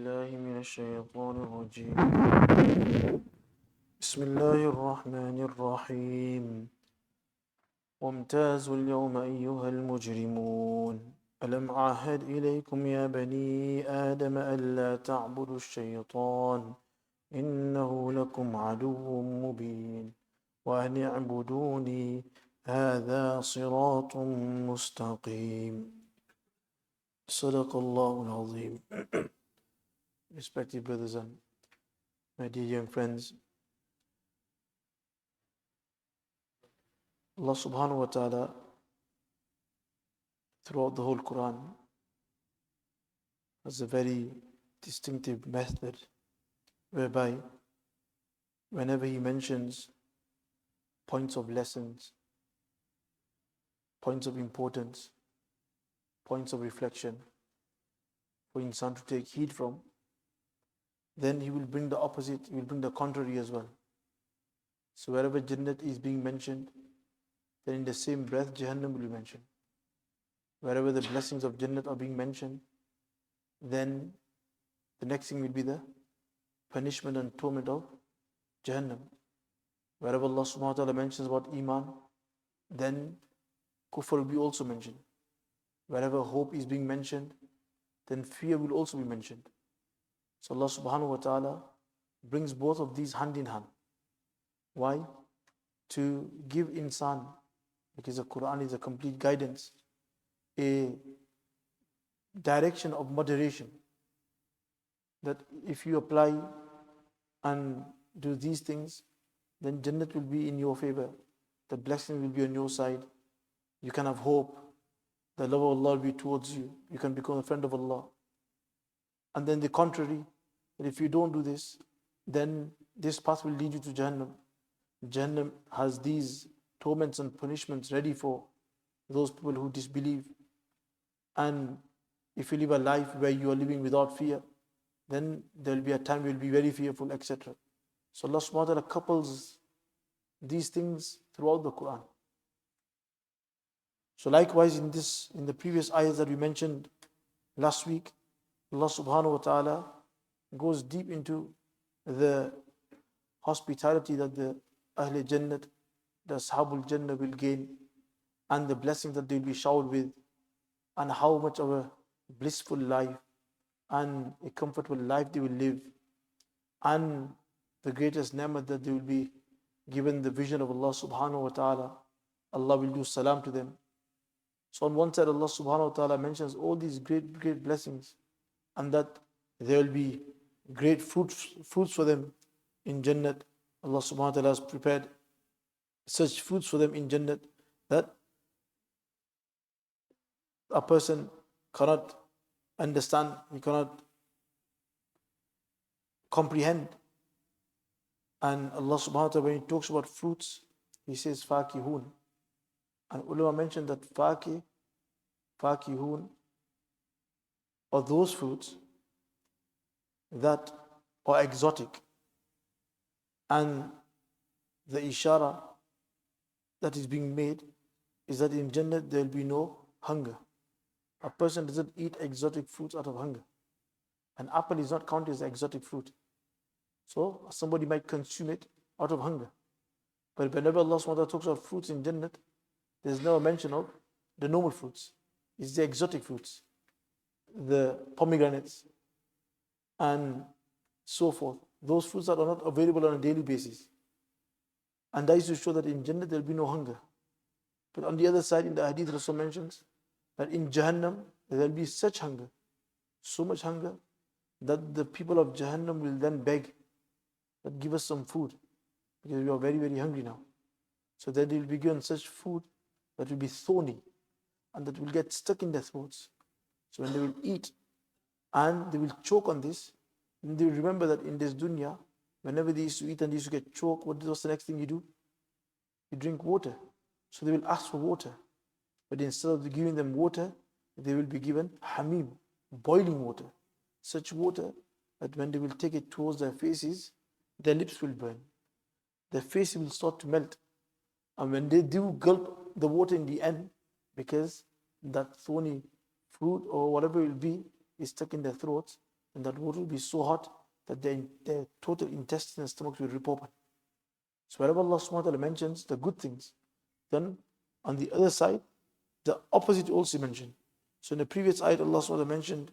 بالله من الشيطان الرجيم بسم الله الرحمن الرحيم وامتازوا اليوم أيها المجرمون ألم أعهد إليكم يا بني آدم ألا تعبدوا الشيطان إنه لكم عدو مبين وأن اعبدوني هذا صراط مستقيم صدق الله العظيم. Respected brothers and my dear young friends, Allah subhanahu wa ta'ala throughout the whole Quran has a very distinctive method whereby whenever He mentions points of lessons, points of importance, points of reflection for insan to take heed from, then He will bring the opposite, He will bring the contrary as well. So wherever Jannat is being mentioned, then in the same breath Jahannam will be mentioned. Wherever the blessings of Jannat are being mentioned, then the next thing will be the punishment and torment of Jahannam. Wherever Allah subhanahu wa ta'ala mentions about Iman, then kufr will be also mentioned. Wherever hope is being mentioned, then fear will also be mentioned. So Allah subhanahu wa ta'ala brings both of these hand in hand. Why? To give insan, because the Quran is a complete guidance, a direction of moderation, that if you apply and do these things, then Jannat will be in your favor, the blessing will be on your side, you can have hope, the love of Allah will be towards you, you can become a friend of Allah. And then the contrary, that if you don't do this, then this path will lead you to Jahannam. Jahannam has these torments and punishments ready for those people who disbelieve. And if you live a life where you are living without fear, then there will be a time you will be very fearful, etc. So Allah subhanahu wa ta'ala couples these things throughout the Quran. So likewise in the previous ayahs that we mentioned last week, Allah subhanahu wa ta'ala goes deep into the hospitality that the Ahl Jannat, the Ashabul Jannah will gain, and the blessings that they will be showered with, and how much of a blissful life and a comfortable life they will live, and the greatest ni'mat that they will be given the vision of Allah subhanahu wa ta'ala. Allah will do salam to them. So on one side Allah subhanahu wa ta'ala mentions all these great blessings, and that there will be great fruits for them in Jannat. Allah subhanahu wa ta'ala has prepared such fruits for them in Jannat that a person cannot understand, he cannot comprehend. And Allah subhanahu wa ta'ala, when He talks about fruits, He says fakihun. And ulama mentioned that fakihun are those fruits that are exotic. And the ishara that is being made is that in Jannah there will be no hunger. A person doesn't eat exotic fruits out of hunger. An apple is not counted as exotic fruit. So somebody might consume it out of hunger. But whenever Allah subhanahu wa ta'ala talks about fruits in Jannah, there's no mention of the normal fruits. It's the exotic fruits, the pomegranates, and so forth. Those fruits that are not available on a daily basis. And that is to show that in Jannah there will be no hunger. But on the other side, in the hadith, Rasul mentions that in Jahannam there will be such hunger, so much hunger, that the people of Jahannam will then beg that give us some food, because we are very, very hungry now. So then they will be given such food that will be thorny and that will get stuck in their throats. So when they will eat and they will choke on this, then they will remember that in this dunya, whenever they used to eat and they used to get choked, what was the next thing you do? You drink water. So they will ask for water. But instead of giving them water, they will be given hamim, boiling water. Such water that when they will take it towards their faces, their lips will burn. Their face will start to melt. And when they do gulp the water in the end, because that thorny fruit or whatever it will be is stuck in their throats, then that water will be so hot that their total intestine and stomach will rip open. So wherever Allah subhanahu wa ta'ala mentions the good things, then on the other side, the opposite also mentioned. So in the previous ayat, Allah subhanahu wa ta'ala mentioned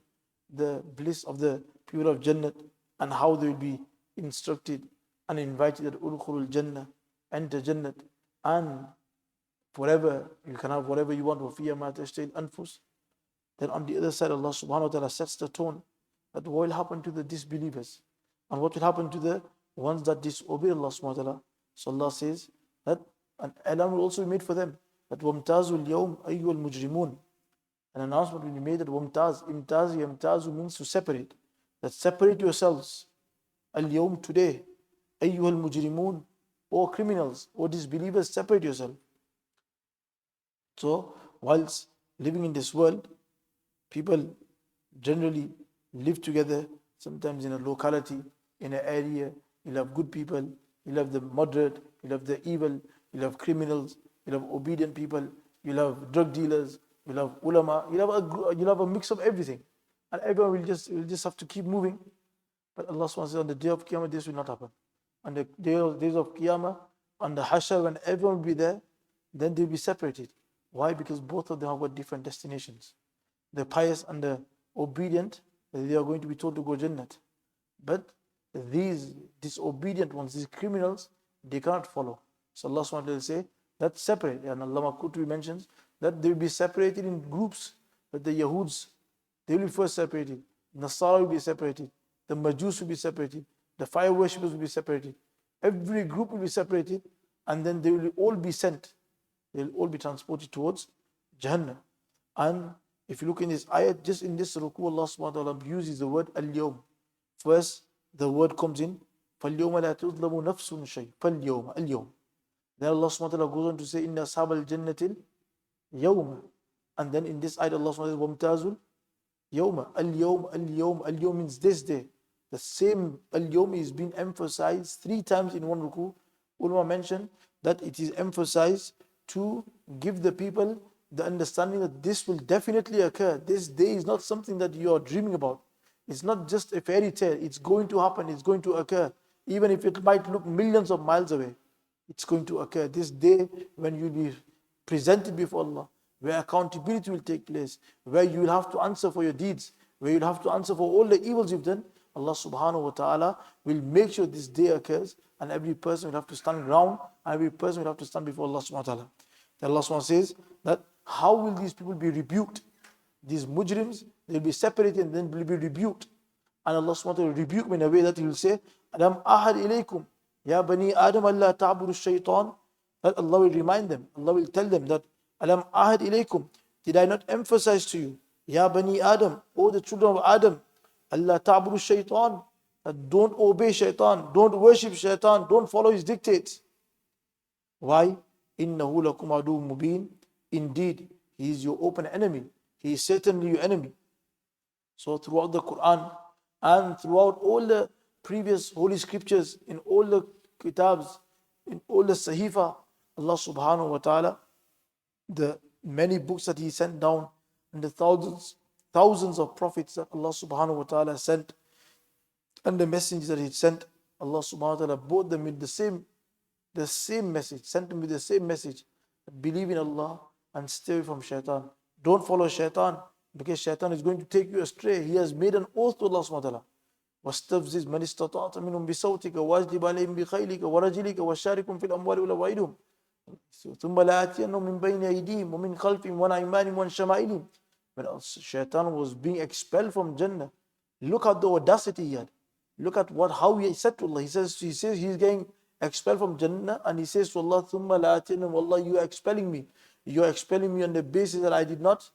the bliss of the people of Jannah and how they will be instructed and invited at Ulkhulul Jannah, enter Jannah, and forever you can have whatever you want. وَفِيهَا مَا تَشْتَهِي الْأَنفُسُ. Then on the other side, Allah subhanahu wa ta'ala sets the tone that what will happen to the disbelievers and what will happen to the ones that disobey Allah subhanahu wa ta'ala. So Allah says that an alarm will also be made for them, that وَامْتَازُوا الْيَوْمَ أَيُّهَا الْمُجْرِمُونَ. An announcement will be made that وَامْتَازُ, imtazu means to separate, that separate yourselves, al-yawm, today, أَيُّهَا الْمُجْرِمُونَ, O criminals, O disbelievers, separate yourself. So whilst living in this world, people generally live together, sometimes in a locality, in an area. You'll have good people, you'll have the moderate, you'll have the evil, you'll have criminals, you'll have obedient people, you'll have drug dealers, you'll have ulama, you'll have a mix of everything. And everyone will just have to keep moving. But Allah subhanahu wa ta'ala says on the day of Qiyamah, this will not happen. On the days of Qiyamah, on the Hashar, when everyone will be there, then they'll be separated. Why? Because both of them have got different destinations. The pious and the obedient, they are going to be told to go Jannat. But these disobedient ones, these criminals, they cannot follow. So Allah subhanahu wa ta'ala will say, that's separate. And Allah Qurtubi mentions that they will be separated in groups. That the Yahuds, they will be first separated. Nasara will be separated. The Majus will be separated. The fire worshippers will be separated. Every group will be separated. And then they will all be sent. They will all be transported towards Jahannam. And if you look in this ayat, just in this ruku, Allah subhanahu wa ta'ala uses the word al-yawm. First, the word comes in, فَالْيَوْمَ لَا تُظْلَمُ نَفْسٌ شَيْءٍ فَالْيَوْمَ al-yawm. Then Allah subhanahu wa ta'ala goes on to say, إِنَّ أَصْحَابَ الْجَنَّةِ الْيَوْمَ. And then in this ayat, Allah subhanahu wa ta'ala says, وَامْتَازُوا الْيَوْمَ. Al-yawm, al-yawm, al-yawm means this day. The same al-yawm is being emphasized 3 times in one ruku. Ulama mentioned that it is emphasized to give the people the understanding that this will definitely occur. This day is not something that you are dreaming about. It's not just a fairy tale. It's going to happen. It's going to occur. Even if it might look millions of miles away, it's going to occur. This day when you'll be presented before Allah, where accountability will take place, where you will have to answer for your deeds, where you'll have to answer for all the evils you've done, Allah subhanahu wa ta'ala will make sure this day occurs, and every person will have to stand ground, and every person will have to stand before Allah subhanahu wa ta'ala. Then Allah subhanahu wa ta'ala says that how will these people be rebuked? These mujrims, they'll be separated and then will be rebuked. And Allah subhanahu wa ta'ala will rebuke them in a way that He will say, Alam ahad ilaykum, ya bani Adam Allah ta'budu shaytan. That Allah will remind them, Allah will tell them that, Alam ahad ilaykum, did I not emphasize to you, ya bani Adam, O the children of Adam, Allah ta'budu shaytan, that don't obey shaitan, don't worship shaitan, don't follow his dictates. Why? Innahu lakum adu mubin. Indeed, he is your open enemy. He is certainly your enemy. So throughout the Quran and throughout all the previous holy scriptures, in all the kitabs, in all the sahifa, Allah subhanahu wa ta'ala, the many books that He sent down, and the thousands of prophets that Allah subhanahu wa ta'ala sent, and the messengers that He sent, Allah subhanahu wa ta'ala brought them with the same message, sent them with the same message. Believe in Allah and stay away from shaitan. Don't follow shaitan, because shaitan is going to take you astray. He has made an oath to Allah subhanahu wa ta'ala. وَاسْتَفْزِزْ مَنِ اسْتَطَعْتَ مِنْهُمْ بِصَوْتِكَ وَأَجْلِبْ عَلَيْهِمْ بِخَيْلِكَ وَرَجِلِكَ وَشَارِكُمْ فِي الْأَمْوَالِ وَالْأَوْعِدُمْ ثُمَّ لَآتِيَنَّهُمْ مِنْ بَيْنِ أَيْدِيهِمْ وَمِنْ خَلْفِهِمْ وَعَنْ أَيْمَانِهِمْ وَعَنْ شَمَائِلِهِمْ. When shaitan was being expelled from Jannah, look at the audacity he had. Look at how he said to Allah. He says he's getting expelled from Jannah, and he says to Allah, ثُمَّ لَآتِيَنَّهُمْ, Allah, you are expelling me. You are expelling me on the basis that I did not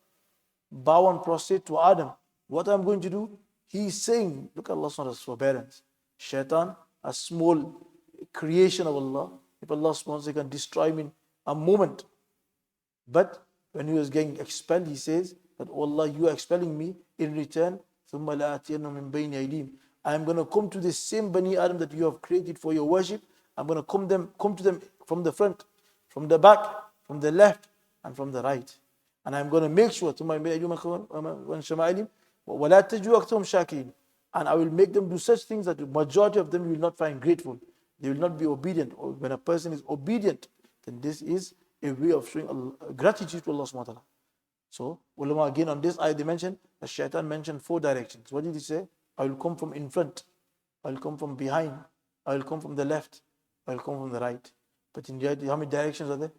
bow and prostrate to Adam. What I'm going to do? He is saying, look at Allah's forbearance. Shaitan, a small creation of Allah, if Allah subhanahu wa ta'ala can destroy him in a moment. But when he was getting expelled, he says that, oh Allah, you are expelling me. In return, ثُمَّ لَآتِيَنَّهُمْ مِنْ بَيْنِ أَيْدِيهِمْ, I am going to come to this same Bani Adam that you have created for your worship. I'm going to come to them from the front, from the back, from the left, and from the right. And I'm going to make sure, And I will make them do such things that the majority of them will not find grateful. They will not be obedient. Or when a person is obedient, then this is a way of showing gratitude to Allah subhanahu wa ta'ala. So, ulama again on this ayah they mentioned, the shaitan mentioned 4 directions. What did he say? I will come from in front, I will come from behind, I will come from the left, I will come from the right. But in reality, how many directions are there?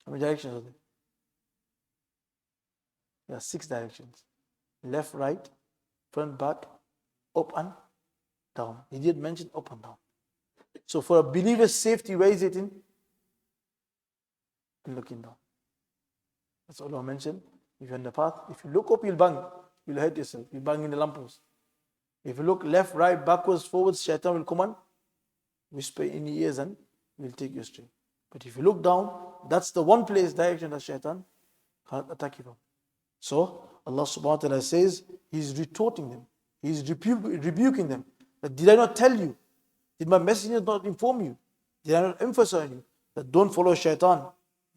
How many directions are there? There are 6 directions. Left, right, front, back, up and down. He did mention up and down. So for a believer's safety, where is it in? Looking down. That's all I mentioned. If you're in the path, if you look up, you'll bang. You'll hurt yourself. You'll bang in the lamppost. If you look left, right, backwards, forwards, shaitan will come and whisper in your ears and will take you astray. But if you look down, that's the one place, direction that shaitan can't attack you from. So Allah subhanahu wa ta'ala says, He's retorting them. He's rebuking them. That, did I not tell you? Did my messenger not inform you? Did I not emphasize you that don't follow shaitan?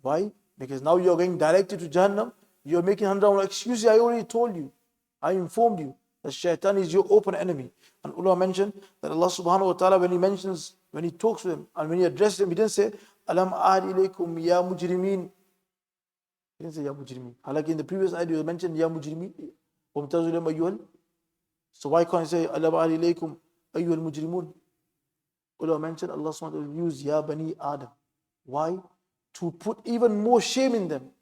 Why? Because now you're going directly to Jahannam. You're making 100 excuses. I already told you. I informed you that shaitan is your open enemy. And ulama mentioned that Allah subhanahu wa ta'ala, when He talks to them and when He addresses them, He didn't say, Alam ahad ilaykum ya mujrimeen. He didn't say ya mujrimeen. Like in the previous ayah, you mentioned ya mujrimeen. So why can't He say Alam ahad ilaykum ayyuhal mujrimun? Ulama mentioned Allah subhanahu wa ta'ala will use ya bani Adam. Why? To put even more shame in them.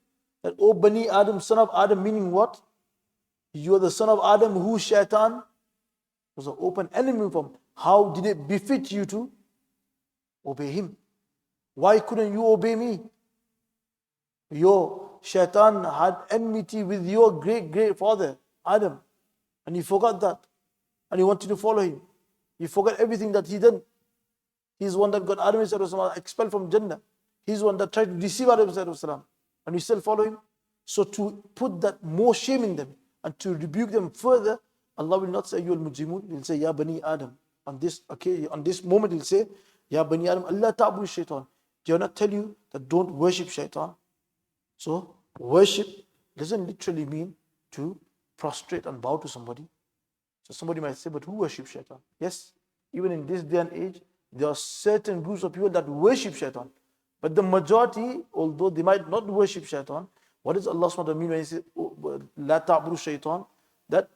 That, oh Bani Adam, son of Adam, meaning what? You are the son of Adam who shaitan was an open enemy from. How did it befit you to obey him? Why couldn't you obey me? Your shaitan had enmity with your great father, Adam. And he forgot that. And he wanted to follow him. He forgot everything that he did. He's the one that got Adam expelled from Jannah. He's the one that tried to deceive Adam and we still follow him. So to put that more shame in them and to rebuke them further, Allah will not say, you al-mujrimun. He'll say, Ya Bani Adam. On this moment, He'll say, Ya Bani Adam, Allah ta'budu shaitan. Do I not tell you that don't worship shaitan? So, worship doesn't literally mean to prostrate and bow to somebody. So somebody might say, but who worships shaitan? Yes, even in this day and age, there are certain groups of people that worship shaitan. But the majority, although they might not worship shaitan, what does Allah SWT mean when He says, La ta'budu shaitan? That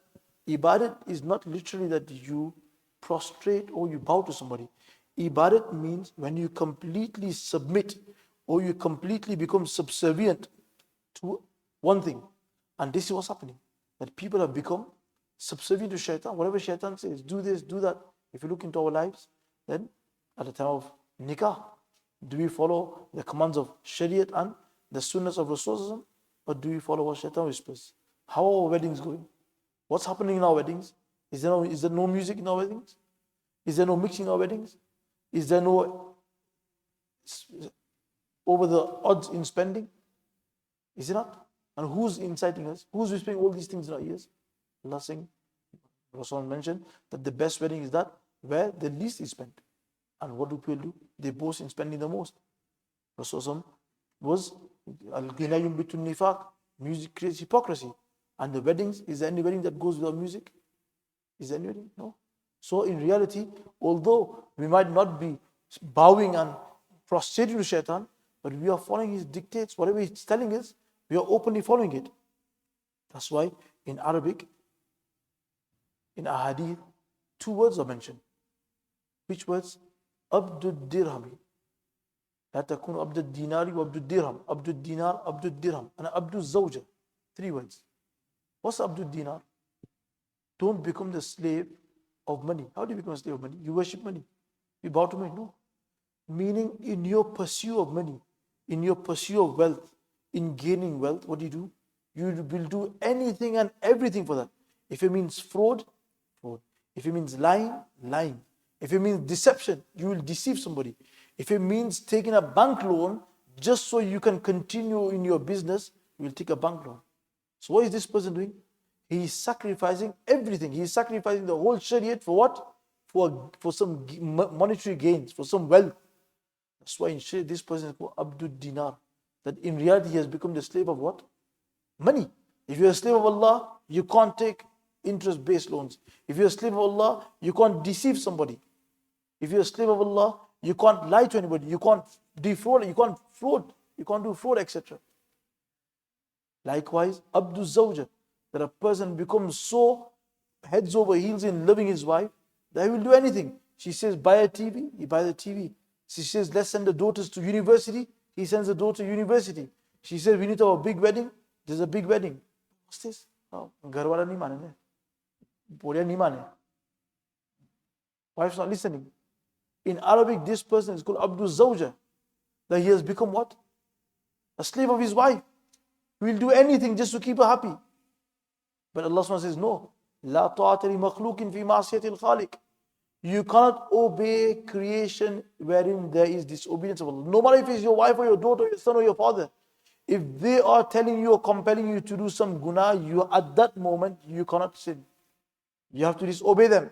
ibadat is not literally that you prostrate or you bow to somebody. Ibadat means when you completely submit or you completely become subservient to one thing. And this is what's happening. That people have become subservient to shaitan. Whatever shaitan says, do this, do that. If you look into our lives, then at the time of nikah, do we follow the commands of Shariat and the sunnahs of Rasulullah, or do we follow what shaitan whispers? How are our weddings going? What's happening in our weddings? Is there no music in our weddings? Is there no mixing in our weddings? Is there no over the odds in spending? Is it not? And who's inciting us? Who's whispering all these things in our ears? Allah saying, Rasulullah mentioned that the best wedding is that where the least is spent. And what do people do? They boast in spending the most. Rasulullah was al-ghinayum bitun nifaq. Music creates hypocrisy. And the weddings, is there any wedding that goes without music? Is there any wedding? No. So in reality, although we might not be bowing and prostrating to shaitan, but we are following his dictates. Whatever he's telling us, we are openly following it. That's why in Arabic, in ahadith, 2 words are mentioned. Which words? Abdul dirhami. La takunu abdul dinari wa abdul dirham. Abdul dinar, abdul dirham. And abdul zawja. 3 words. What's abdul dinar? Don't become the slave of money. How do you become a slave of money? You worship money. You bow to money? No. Meaning in your pursuit of money, in your pursuit of wealth, in gaining wealth, what do? You will do anything and everything for that. If it means fraud, fraud. If it means lying, lying. If it means deception, you will deceive somebody. If it means taking a bank loan just so you can continue in your business, you will take a bank loan. So what is this person doing? He is sacrificing everything. He is sacrificing the whole Shariat for what? For some monetary gains, for some wealth. That's why in Shariat this person is called Abdul Dinar. That in reality he has become the slave of what? Money. If you're a slave of Allah, you can't take interest-based loans. If you're a slave of Allah, you can't deceive somebody. If you're a slave of Allah, you can't lie to anybody. You can't defraud. You can't fraud. You can't do fraud, etc. Likewise, Abdul Zawja, that a person becomes so heads over heels in loving his wife that he will do anything. She says, buy a TV, he buys a TV. She says, let's send the daughters to university, he sends the daughter to university. She says, we need to have a big wedding, there's a big wedding. What's this? Oh, Garwala nahi mane. Boria nahi mane. Wife's not listening. In Arabic, this person is called Abdul Zawja, that he has become what? A slave of his wife. He will do anything just to keep her happy. But Allah SWT says, no. La ta'ata li makhluqin fi ma'siyati al-khaliq. You cannot obey creation wherein there is disobedience of Allah. No matter if it's your wife or your daughter or your son or your father. If they are telling you or compelling you to do some guna, you at that moment, you cannot sin. You have to disobey them.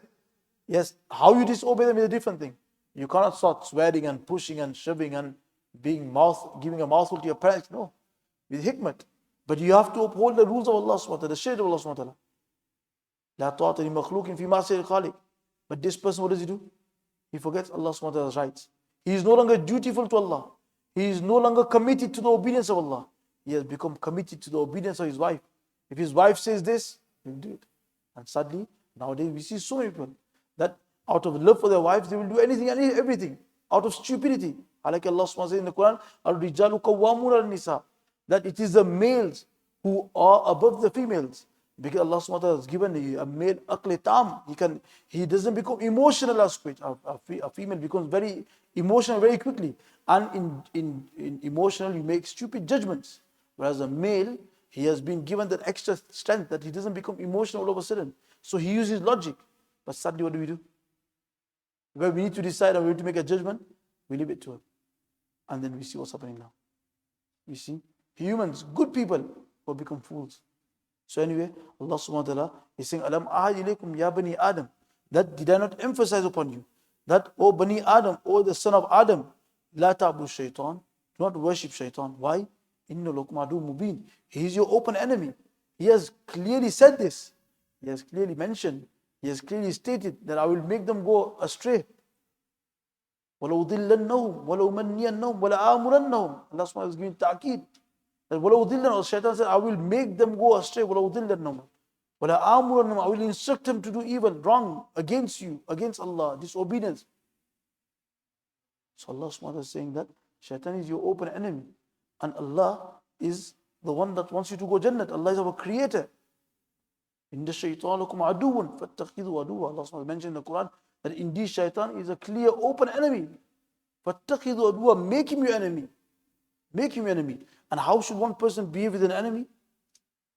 Yes, how you disobey them is a different thing. You cannot start swearing and pushing and shoving and giving a mouthful to your parents. No, with hikmat. But you have to uphold the rules of Allah subhanahu wa ta'ala, the shade of Allah subhanahu wa ta'ala. La ta'ata li makhluqin fi ma'siyati al-khaliq. But this person, what does he do? He forgets Allah subhanahu wa ta'ala's rights. He is no longer dutiful to Allah. He is no longer committed to the obedience of Allah. He has become committed to the obedience of his wife. If his wife says this, he'll do it. And sadly, nowadays we see so many people that out of love for their wives, they will do anything and everything. Out of stupidity. Like Allah subhanahu wa ta'ala says in the Quran, Al-Rijalu Qawwamun al-Nisa. That it is the males who are above the females. Because Allah subhanahu wa ta'ala has given a male aqli tam. He doesn't become emotional as quick. A female becomes very emotional very quickly. And in emotional, you make stupid judgments. Whereas a male, he has been given that extra strength that he doesn't become emotional all of a sudden. So he uses logic. But sadly, what do? Where we need to decide and we need to make a judgment, we leave it to him. And then we see what's happening now. You see, humans, good people, will become fools. So anyway, Allah subhanahu wa ta'ala is saying, Alam ahad ilaykum ya bani Adam. That did I not emphasize upon you? That, O Bani Adam, O the son of Adam, La ta'bu shaitan. Do not worship shaitan. Why? Inna lakum adu mubin. He is your open enemy. He has clearly said this. He has clearly mentioned. He has clearly stated that I will make them go astray. وَلَوْ ضِلَّنَّهُمْ وَلَوْ مَنِّيَنَّهُمْ وَلَا آمُرَنَّهُم. Allah subhanahu wa ta'ala is giving ta'qeed. That وَلَوْ ضِلَّنَّهُمْ, Shaitan said, I will make them go astray. وَلَوْ ضِلَّنَّهُمْ وَلَا آمُرَنَّهُم. I will instruct them to do evil, wrong, against you, against Allah, disobedience. So Allah subhanahu wa ta'ala is saying that Shaitan is your open enemy. And Allah is the one that wants you to go Jannat. Allah is our creator. Inda shaytan lakum aduun fattakhidhu aduwa. Allah subhanahu wa ta'ala mentioned in the Quran that indeed Shaitan is a clear open enemy. Fattakhidhu aduwa. Make him your enemy. Make him your enemy. And how should one person behave with an enemy?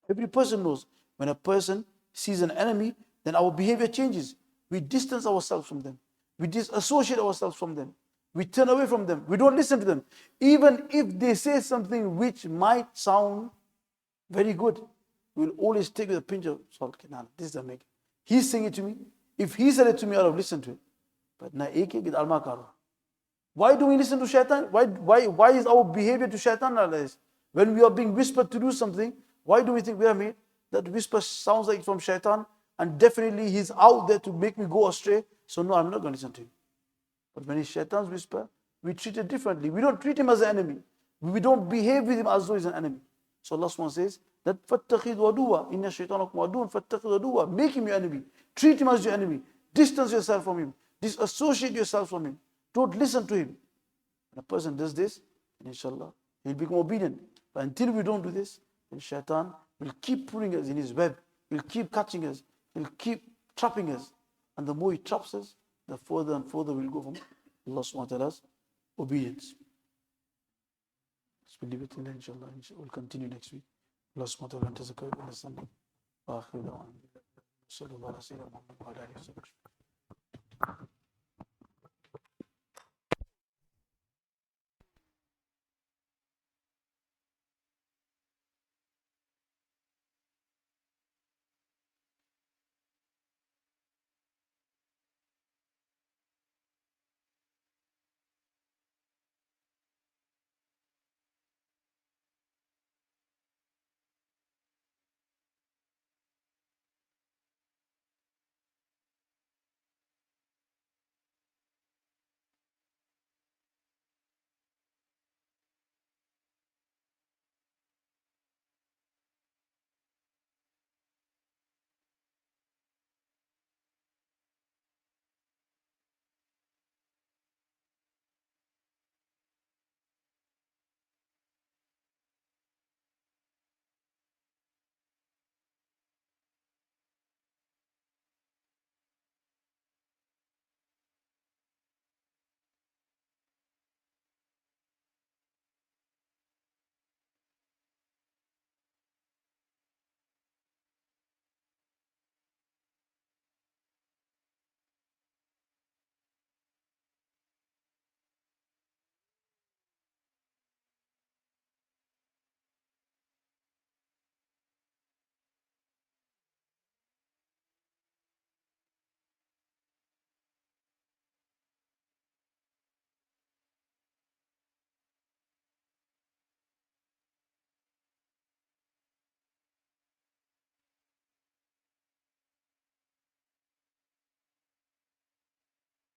Every person knows when a person sees an enemy, then our behavior changes. We distance ourselves from them. We disassociate ourselves from them. We turn away from them. We don't listen to them. Even if they say something which might sound very good, we'll always take with a pinch of salt. This doesn't make it. He's saying it to me. If he said it to me, I'll have listened to it. But na ek with alma karo. Why do we listen to shaitan? Why is our behavior to shaitan like this? When we are being whispered to do something, why do we think we are made? That whisper sounds like from shaitan, and definitely he's out there to make me go astray. So no, I'm not going to listen to him. But when it's shaitan's whisper, we treat it differently. We don't treat him as an enemy. We don't behave with him as though he's an enemy. So Allah SWT says that فَاتَّخِذْ وَدُوَّا إِنَّ الشَّيْطَانَ لَكُمْ عَدُوٌّ فَاتَّخِذْ وَدُوَّا. Make him your enemy. Treat him as your enemy. Distance yourself from him. Disassociate yourself from him. Don't listen to him. When a person does this, inshallah, he'll become obedient. But until we don't do this, then shaitan will keep pulling us in his web. He'll keep catching us. He'll keep trapping us. And the more he traps us, the further and further we'll go from Allah subhanahu wa ta'ala's obedience. So we'll leave it till then, inshallah. We'll continue next week. Allah subhanahu wa ta'ala grant us a good understanding.